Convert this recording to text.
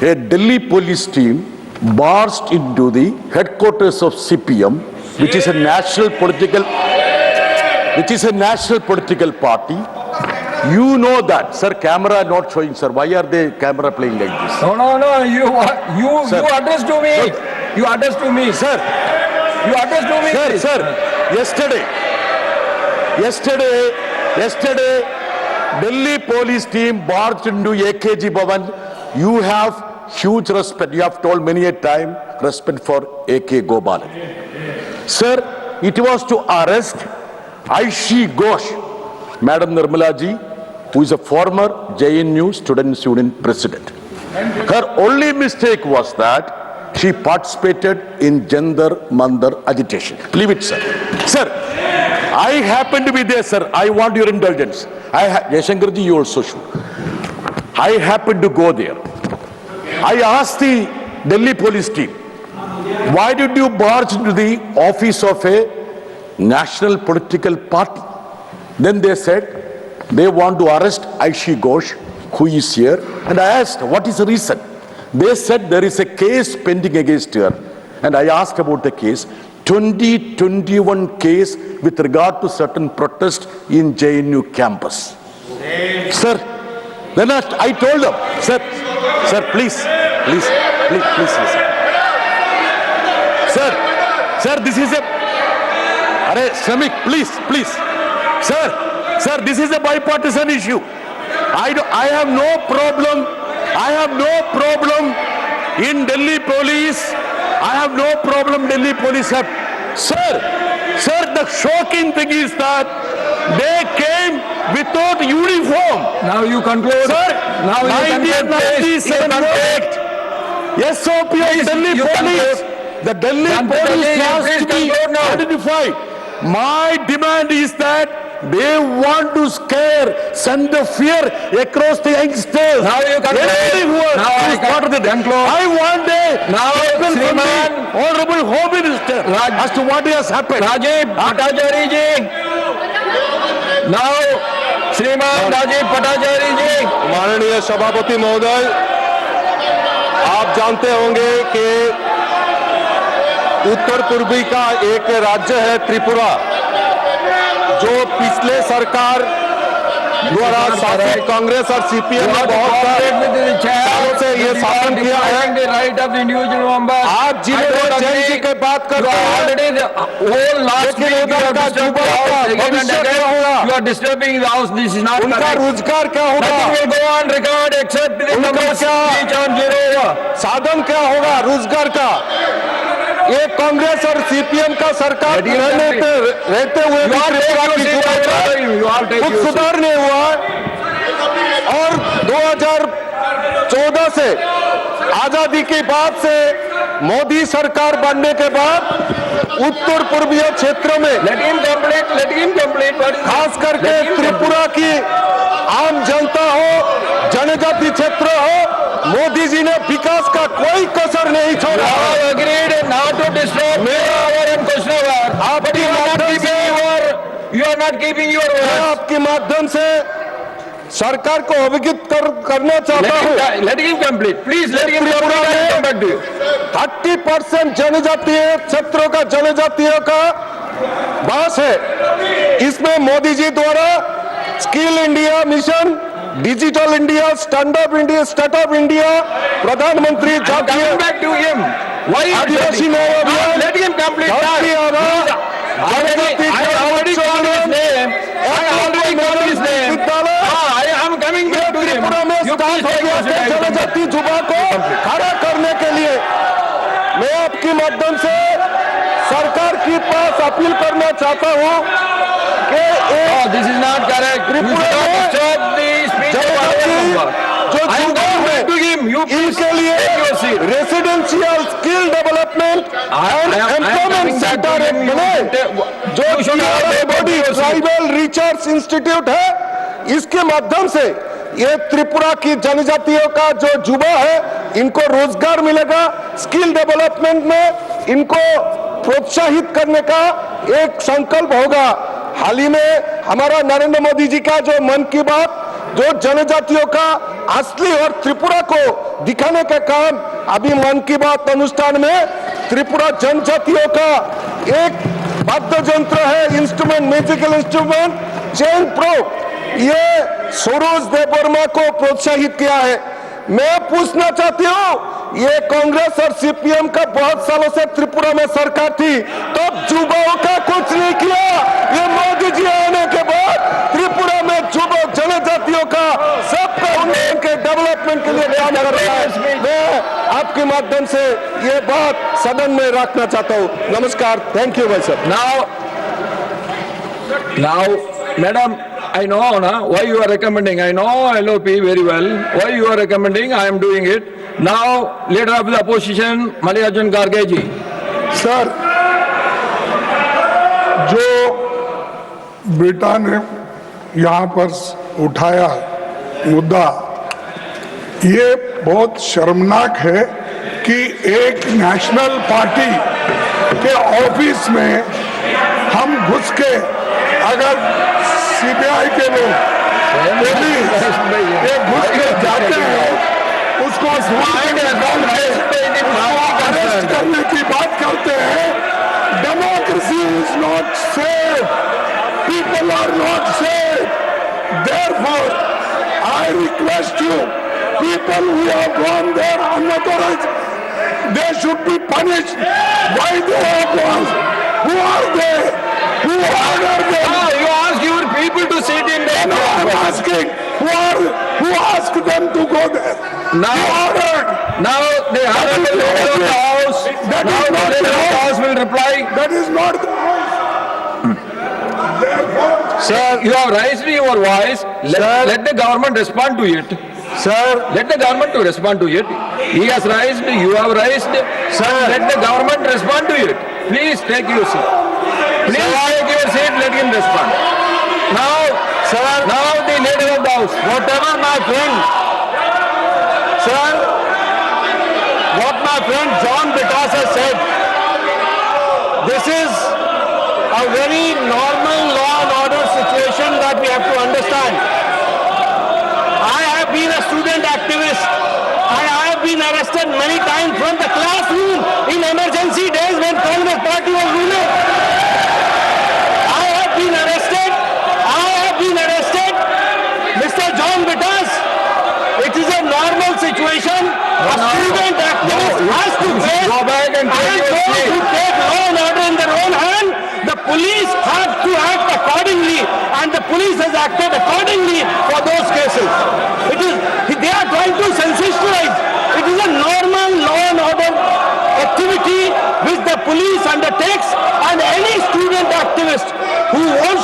A Delhi police team barged into the headquarters of CPM, which is a national political party. You know that, sir. Camera not showing, sir. Why are they camera playing like this? No. You Sir. address to me. You address to me. Sir, You address to me. sir. Yesterday, Delhi police team barged into AKG Bhavan. You have huge respect. You have told many a time respect for AK Gopalan. Sir, it was to arrest Aishi Ghosh, Madam Nirmala ji, who is a former JNU Students Union president. Her only mistake was that she participated in Jantar Mantar agitation. Leave it, sir. Sir, I happen to be there, sir. I want your indulgence. Yashankar ji, you also should. I happened to go there. I asked the Delhi police team, why did you barge into the office of a national political party? Then they said they want to arrest Aishi Ghosh, who is here. And I asked, what is the reason? They said there is a case pending against her. And I asked about the case. 2021 case with regard to certain protest in JNU campus. Sir, then I told them, sir, please listen. Sir, this is a, Shramik, please. Sir, this is a bipartisan issue. I have no problem in Delhi police. I have no problem Delhi police have. Sir, the shocking thing is that they came without uniform. Now you conclude. Sir, now you 1997 Act, SOP of Delhi police. The Delhi police has to be identified. My demand is that they want to send the fear across the youngsters. Now you conclude. I want a statement from the Honorable Home Minister as to what has happened. Rajiv Bhattacharya ji. Now, Shriman Rajiv Bhattacharya ji. माननीय सभापति महोदय, आप जानते होंगे कि उत्तर पूर्वी का एक राज्य है त्रिपुरा, जो पिछले सरकार द्वारा शासित कांग्रेस और सीपीएम ने बहुत सालों से ये शासन किया है। आप जिन्होंने जैन जी की बात करते हैं, लेकिन उधर का युवा का भविष्य क्या होगा? उनका रोजगार क्या होगा? उनका साधन क्या होगा रोजगार का? ये कांग्रेस और सीपीएम का सरकार रहते हुए कुछ सुधार नहीं हुआ। और 2014 से आजादी के बाद से मोदी सरकार बनने के बाद उत्तर पूर्वीय क्षेत्रों में खास करके त्रिपुरा की आम जनता हो, जनजाति क्षेत्र हो, मोदी जी ने विकास का कोई कसर नहीं छोड़ा। आपके माध्यम से सरकार को अवगत करना चाहता हूँ। 30% जनजातीय क्षेत्रों का जनजातियों का वास है। इसमें मोदी जी द्वारा skill India mission, digital India, startup India, प्रधानमंत्री जातीय आदिवासी नव अभियान, जनजाति युवा को खड़ा करने के लिए मैं आपके माध्यम से सरकार के पास अपील करना चाहता हूँ कि दिस इज नॉट करेक्ट। इनके लिए residential skill development and employment centre बने, जो बॉडी ट्राइबल रिसर्च इंस्टीट्यूट है, इसके माध्यम से ये त्रिपुरा की जनजातियों का जो युवा है इनको रोजगार मिलेगा। स्किल डेवलपमेंट में इनको प्रोत्साहित करने का एक संकल्प होगा। हाल ही में हमारा नरेंद्र मोदी जी का जो मन की बात, जो जनजातियों का असली और त्रिपुरा को दिखाने का काम अभी मन की बात अनुष्ठान में त्रिपुरा जनजातियों का एक वाद्य यंत्र है, इंस्ट्रूमेंट, म्यूजिकल इंस्ट्रूमेंट चैन प्रो, ये सरोज देववर्मा को प्रोत्साहित किया है। मैं पूछना चाहती हूँ, ये कांग्रेस और सीपीएम का बहुत सालों से त्रिपुरा में सरकार थी, तो युवाओं का कुछ नहीं किया। ये मोदी जी आने के बाद त्रिपुरा में युवा जनजातियों का सबका उन्नयन के डेवलपमेंट के लिए काम कर रहा है। मैं आपके माध्यम से ये बात सदन में रखना चाहता हूँ। नमस्कार, थैंक यू भाई साहब। Now, madam, I know why you are recommending. I know LOP very well. Why you are recommending, I am doing it. Now, leader of the opposition, Mallikarjun Kharge ji. Sir, जो बेटा ने यहाँ पर उठाया मुद्दा, ये बहुत शर्मनाक है कि एक नेशनल पार्टी के ऑफिस में हम घुस के, अगर सीबीआई के लोग ये घुस के जाते हैं, उसको अरेस्ट करने की बात करते हैं। Democracy is not safe, people are not safe. Therefore I request you, people who have gone there unauthorized, they should be punished. Why they have gone? Who are they? Who ordered them? You ask your people to sit in there. No, I'm asking, who asked them to go there? Now, Who ordered? now the honorable leader of the house, That now is the not leader the of the house will reply. That is not the Therefore, Sir, you have raised your voice. Let the government respond to it. Sir, Let the government to respond to it. He has raised, you have raised. Sir, let the government respond to it. Please take your seat. Please take your seat, let him respond. Now, sir, now the leader of the house. whatever my friend, sir, what my friend John Vikas has said, this is a very normal law and order situation that we have to understand. I have been a student activist. I have been arrested many times from the classroom in emergency days when Congress party was ruling. I have been arrested. Mr. John Vitas, it is a normal situation. A student activist has to face, Go back and take your those seat. who take law and order in their own hand. The police have to act accordingly, and the police has acted accordingly for those cases. They are trying to sensationalize. It is a normal law and order activity which the police undertakes, and any student activist who wants